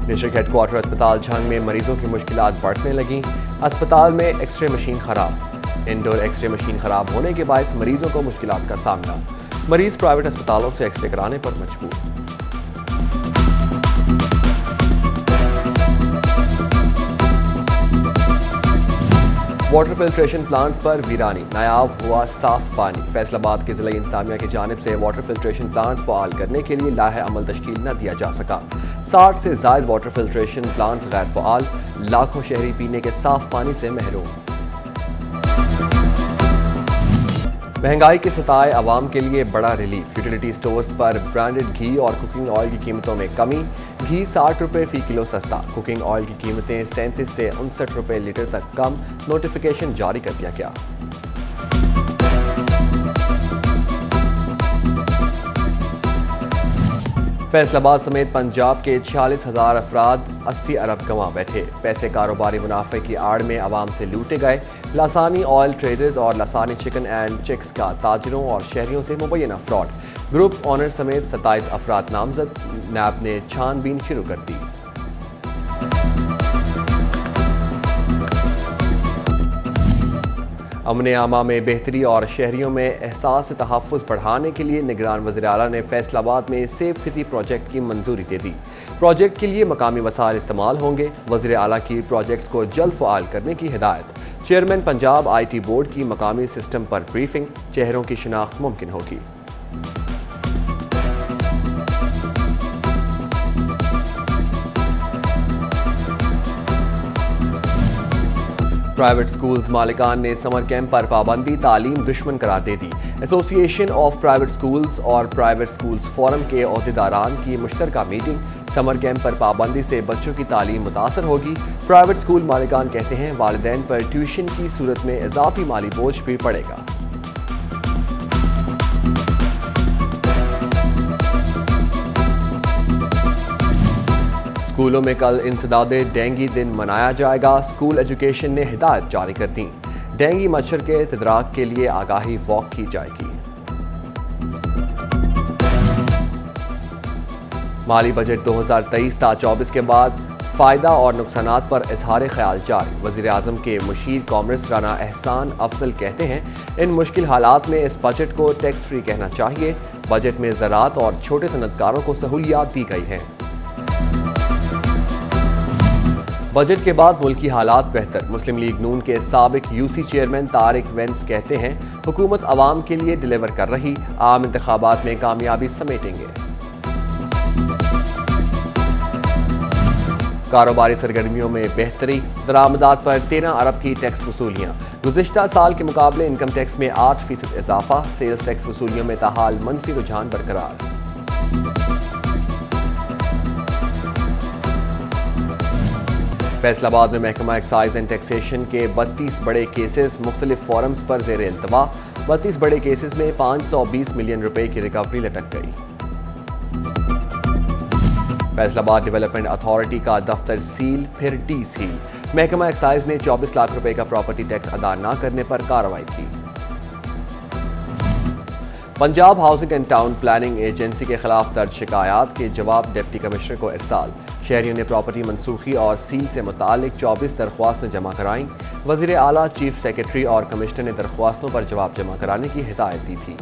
District head quarter اسپتال جھنگ میں مریضوں کی مشکلات بڑھنے لگیں۔ اسپتال میں ایکس رے مشین خراب۔ انڈور ایکس رے مشین خراب ہونے کے باعث مریضوں کو مشکلات کا سامنا۔ مریض پرائیویٹ اسپتالوں سے ایکس رے کرانے پر مجبور۔ واٹر فلٹریشن پلانٹس پر ویرانی، نایاب ہوا صاف پانی۔ فیصل آباد کے ضلع انتظامیہ کی جانب سے واٹر فلٹریشن پلانٹس فعال کرنے کے لیے لائحہ عمل تشکیل نہ دیا جا سکا۔ 60 سے زائد واٹر فلٹریشن پلانٹس غیر فعال، لاکھوں شہری پینے کے صاف پانی سے محروم۔ مہنگائی کے ستائے عوام کے لیے بڑا ریلیف، یوٹیلیٹی سٹورز پر برانڈڈ گھی اور کوکنگ آئل کی قیمتوں میں کمی۔ گھی 60 روپے فی کلو سستا، کوکنگ آئل کی قیمتیں 37 سے 59 روپے لیٹر تک کم۔ نوٹیفیکیشن جاری کر دیا گیا۔ فیصل آباد سمیت پنجاب کے 46,000 افراد 80 ارب گنوا بیٹھے۔ پیسے کاروباری منافع کی آڑ میں عوام سے لوٹے گئے۔ لاسانی آئل ٹریڈرز اور لاسانی چکن اینڈ چکس کا تاجروں اور شہریوں سے مبینہ فراڈ۔ گروپ آنر سمیت 27 افراد نامزد۔ نیب نے چھان بین شروع کر دی۔ امن عامہ میں بہتری اور شہریوں میں احساس تحفظ بڑھانے کے لیے نگران وزیر اعلیٰ نے فیصل آباد میں سیف سٹی پروجیکٹ کی منظوری دے دی۔ پروجیکٹ کے لیے مقامی وسائل استعمال ہوں گے۔ وزیر اعلیٰ کی پروجیکٹ کو جلد فعال کرنے کی ہدایت۔ Chairman Punjab I T board کی مقامی سسٹم پر بریفنگ، چہروں کی شناخت ممکن ہوگی۔ پرائیویٹ سکولز مالکان نے سمر کیمپ پر پابندی تعلیم دشمن قرار دے دی۔ ایسوسی ایشن آف پرائیویٹ سکولز اور پرائیویٹ سکولز فورم کے عہدیداران کی مشترکہ میٹنگ۔ سمر کیمپ پر پابندی سے بچوں کی تعلیم متاثر ہوگی۔ پرائیویٹ سکول مالکان کہتے ہیں والدین پر ٹیوشن کی صورت میں اضافی مالی بوجھ بھی پڑے گا۔ اسکولوں میں کل انسداد ڈینگی دن منایا جائے گا۔ اسکول ایجوکیشن نے ہدایت جاری کر دی۔ ڈینگی مچھر کے تدارک کے لیے آگاہی واک کی جائے گی۔ مالی بجٹ 2023 تا 24 کے بعد فائدہ اور نقصانات پر اظہار خیال جاری۔ وزیر اعظم کے مشیر کامرس رانا احسان افضل کہتے ہیں ان مشکل حالات میں اس بجٹ کو ٹیکس فری کہنا چاہیے۔ بجٹ میں زراعت اور چھوٹے صنعتکاروں کو سہولیات دی گئی ہیں۔ بجٹ کے بعد ملکی حالات بہتر۔ مسلم لیگ نون کے سابق یو سی چیئرمین طارق وینس کہتے ہیں حکومت عوام کے لیے ڈیلیور کر رہی، عام انتخابات میں کامیابی سمیٹیں گے۔ کاروباری سرگرمیوں میں بہتری، درآمدات پر 13 ارب کی ٹیکس وصولیاں۔ گزشتہ سال کے مقابلے انکم ٹیکس میں 8% اضافہ، سیلز ٹیکس وصولیوں میں تاحال منفی رجحان برقرار۔ فیصل آباد میں محکمہ ایکسائز اینڈ ٹیکسیشن کے 32 بڑے کیسز مختلف فورمز پر زیر التوا۔ 32 بڑے کیسز میں 520 ملین روپے کی ریکوری لٹک گئی۔ فیصل آباد ڈیولپمنٹ اتھارٹی کا دفتر سیل، پھر ڈی سیل۔ محکمہ ایکسائز نے 24 لاکھ روپے کا پراپرٹی ٹیکس ادا نہ کرنے پر کارروائی کی۔ Punjab housing and town planning agency کے خلاف درج شکایات کے جواب ڈپٹی کمشنر کو ارسال۔ شہریوں نے پراپرٹی منسوخی اور سیل سے متعلق 24 درخواستیں جمع کرائیں۔ وزیر اعلیٰ، چیف سیکرٹری اور کمشنر نے درخواستوں پر جواب جمع کرانے کی ہدایت دی تھی۔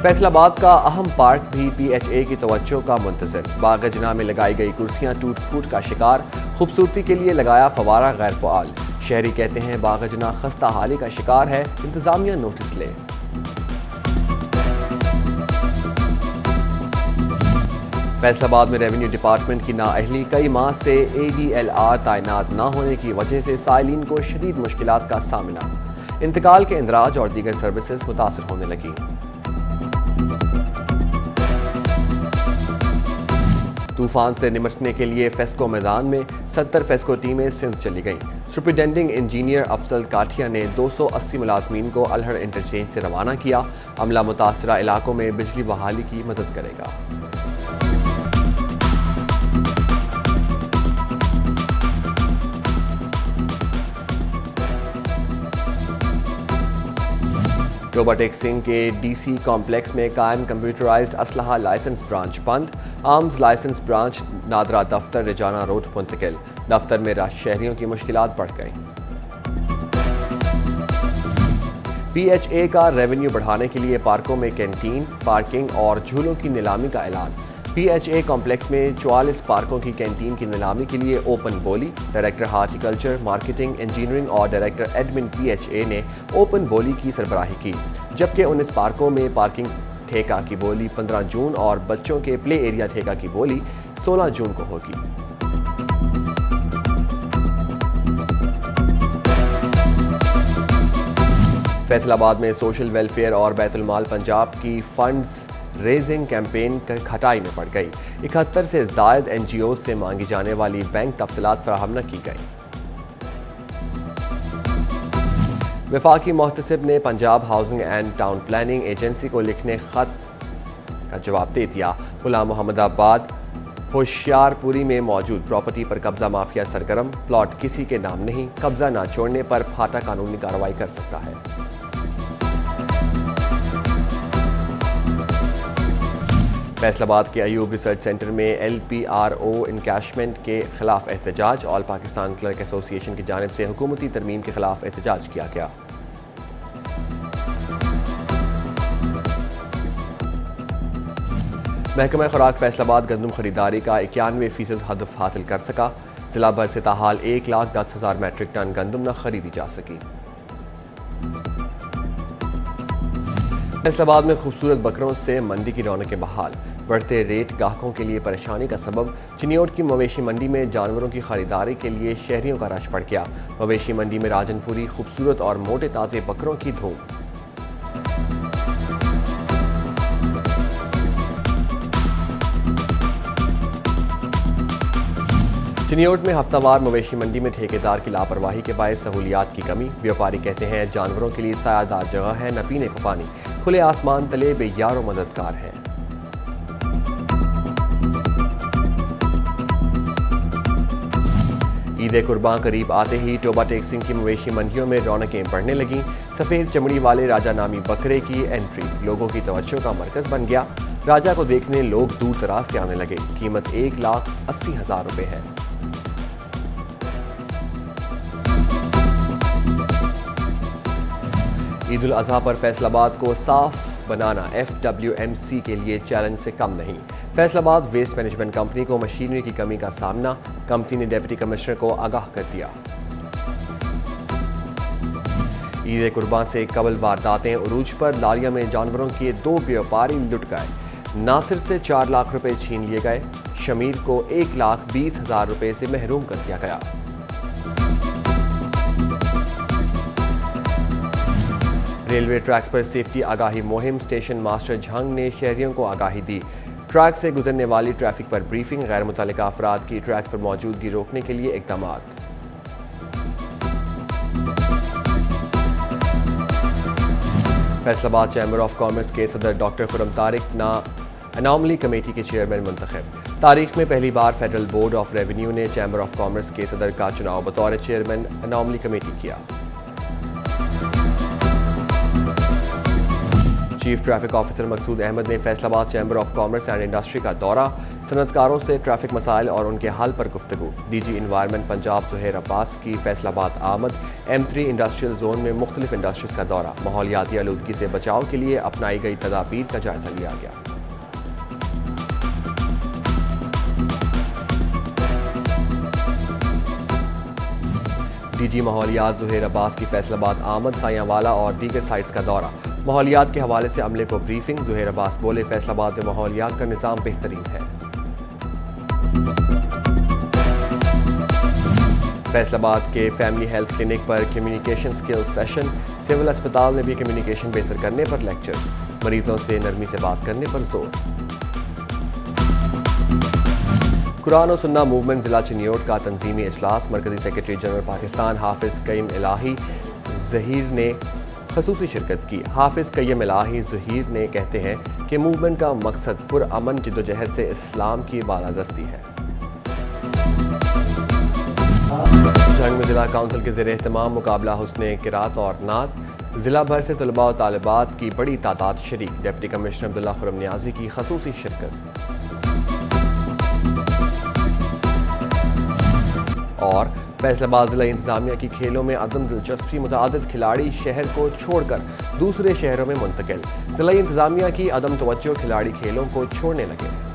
فیصل آباد کا اہم پارک بھی پی ایچ اے کی توجہ کا منتظر۔ باغ جناح میں لگائی گئی کرسیاں ٹوٹ پھوٹ کا شکار، خوبصورتی کے لیے لگایا فوارہ غیر فعال۔ شہری کہتے ہیں باغ جناح خستہ حالی کا شکار ہے، انتظامیہ نوٹس لے۔ فیصل آباد میں ریونیو ڈپارٹمنٹ کی نااہلی، کئی ماہ سے اے ڈی ایل آر تعینات نہ ہونے کی وجہ سے سائلین کو شدید مشکلات کا سامنا۔ انتقال کے اندراج اور دیگر سروسز متاثر ہونے لگی۔ طوفان سے نمٹنے کے لیے فیسکو میدان میں 70 فیسکو ٹیمیں سندھ چلی گئیں۔ سپرنٹینڈنگ انجینئر افضل کاٹھیا نے 280 ملازمین کو الہڑ انٹرچینج سے روانہ کیا۔ عملہ متاثرہ علاقوں میں بجلی بحالی کی مدد کرے گا۔ टोबा टेक सिंह के DC कॉम्प्लेक्स में कायम कंप्यूटराइज्ड असलहा लाइसेंस ब्रांच बंद, आर्म्स लाइसेंस ब्रांच नादरा दफ्तर रिजाना रोड मुंतकिल। दफ्तर में रश शहरियों की मुश्किलात बढ़ गई। PHA का रेवेन्यू बढ़ाने के लिए पार्कों में कैंटीन, पार्किंग और झूलों की नीलामी का ऐलान। PHA कॉम्प्लेक्स में 44 पार्कों की कैंटीन की नीलामी के लिए ओपन बोली। डायरेक्टर हार्टिकल्चर, मार्केटिंग, इंजीनियरिंग और डायरेक्टर एडमिन PHA ने ओपन बोली की सरबराही की, जबकि 19 पार्कों में पार्किंग ठेका की बोली 15 जून और बच्चों के प्ले एरिया ठेका की बोली 16 जून को होगी। फैसलाबाद में सोशल वेलफेयर और बैतुल माल पंजाब की फंड्स रेजिंग कैंपेन खटाई में पड़ गई। 71 से जायद NGO से मांगी जाने वाली बैंक तफसीलात फराहम न की गई। वफाकी मोहतसिब ने Punjab housing and town planning agency को लिखने खत का जवाब दे दिया। गुलाम मोहम्मदाबाद होशियारपुरी में मौजूद प्रॉपर्टी पर कब्जा माफिया सरगर्म, प्लॉट किसी के नाम नहीं, कब्जा न छोड़ने पर फाटा कानूनी कार्रवाई कर सकता है। फैसलाबाद के अयूब रिसर्च सेंटर में LPRO इनकैशमेंट के खिलाफ एहतजाज। ऑल पाकिस्तान क्लर्क एसोसिएशन की जानिब से हुकूमती तरमीम के खिलाफ एहतजाज किया गया। महकमा खुराक फैसलाबाद गंदम खरीदारी का 91% हदफ हासिल कर सका। जिला भर से ताहाल 1,10,000 मैट्रिक टन गंदम न खरीदी जा सकी। फैसलाबाद में खूबसूरत बकरों से मंडी की रौनकें बहाल। बढ़ते रेट गाहकों के लिए परेशानी का सबब। चिन्योट की मवेशी मंडी में जानवरों की खरीदारी के लिए शहरियों का रश पड़ गया। मवेशी मंडी में राजनपुरी खूबसूरत और मोटे ताजे बकरों की धूम। चिन्योट में हफ्तावार मवेशी मंडी में ठेकेदार की लापरवाही के बायस सहूलियात की कमी। व्यापारी कहते हैं जानवरों के लिए सायादार जगह है, न पीने को पानी, खुले आसमान तले बेयारो मददगार है। ईद कुर्बान करीब आते ही टोबा टेक सिंह की मवेशी मंडियों में रौनकें बढ़ने लगीं। सफेद चमड़ी वाले राजा नामी बकरे की एंट्री लोगों की तवज्जो का मरकज बन गया। राजा को देखने लोग दूर दराज से आने लगे। कीमत 1,80,000 रुपए है। ईद उल अजहा पर फैसलाबाद को साफ बनाना FWMC के लिए चैलेंज से कम नहीं। फैसलाबाद वेस्ट मैनेजमेंट कंपनी को मशीनरी की कमी का सामना। कंपनी ने डिप्टी कमिश्नर को आगाह कर दिया। ईद कुर्बान से कबल वारदातें उरूज पर। लालिया में जानवरों के 2 व्यापारी लुट गए। नासिर से 4 लाख रुपए छीन लिए गए। शमीर को 1,20,000 रुपए से महरूम कर दिया गया। रेलवे ट्रैक्स पर सेफ्टी आगाही मुहिम। स्टेशन मास्टर झंग ने शहरियों को आगाही दी। ट्रैक से गुजरने वाली ट्रैफिक पर ब्रीफिंग। गैर मुतल्लिका अफराद की ट्रैक पर मौजूदगी रोकने के लिए इक़दामात। फैसलाबाद चैम्बर ऑफ कॉमर्स के सदर doctor Khurram Tariq anomaly committee के चेयरमैन मुंतखब। तारीख में पहली बार फेडरल बोर्ड ऑफ रेवेन्यू ने चैम्बर ऑफ कॉमर्स के सदर का चुनाव बतौर चेयरमैन अनॉमली कमेटी किया। चीफ ट्रैफिक ऑफिसर मकसूद अहमद ने Faisalabad chamber of commerce and industry का दौरा। सनतकारों से ट्रैफिक मसाइल और उनके हल पर गुफ्तगू। DG इन्वायरमेंट पंजाब ज़ुहैर अब्बास की फैसलाबाद आमद। M3 इंडस्ट्रियल जोन में मुख्तलिफ इंडस्ट्रीज का दौरा। माहौलियाती आलूदगी से बचाव के लिए अपनाई गई तदाबीर का जायजा लिया गया। DG माहौलियात ज़ुहैर अब्बास की फैसलाबाद आमद। सायांवाला और दीगर साइट्स का दौरा। माहौलियात के हवाले से अमले को ब्रीफिंग। ज़ुहैर अब्बास बोले फैसलाबाद में माहौलियात का निज़ाम बेहतरीन है। फैसलाबाद के फैमिली हेल्थ क्लिनिक पर कम्युनिकेशन स्किल्स सेशन। सिविल अस्पताल में भी कम्युनिकेशन बेहतर करने पर लेक्चर। मरीजों से नरमी से बात करने पर जोर। कुरान और सुन्ना मूवमेंट जिला चिन्योट का तंजीमी इजलास। मरकजी सेक्रेटरी जनरल पाकिस्तान हाफिज कय्यम इलाही ज़हीर ने खसूसी शिरकत की। हाफिज कय्यम इलाही ज़हीर ने कहते हैं कि मूवमेंट का मकसद पुरअमन जिद्दोजहद से इस्लाम की बालादस्ती है। जंग में जिला काउंसिल के ज़ेर एहतमाम मुकाबला हुस्ने किरात और नात। ضلع بھر سے طلباء و طالبات کی بڑی تعداد شریک، ڈپٹی کمشنر عبداللہ خرم نیازی کی خصوصی شرکت۔ اور فیصل آباد ضلع انتظامیہ کی کھیلوں میں عدم دلچسپی، متعدد کھلاڑی شہر کو چھوڑ کر دوسرے شہروں میں منتقل، ضلع انتظامیہ کی عدم توجہ، کھلاڑی کھیلوں کو چھوڑنے لگے۔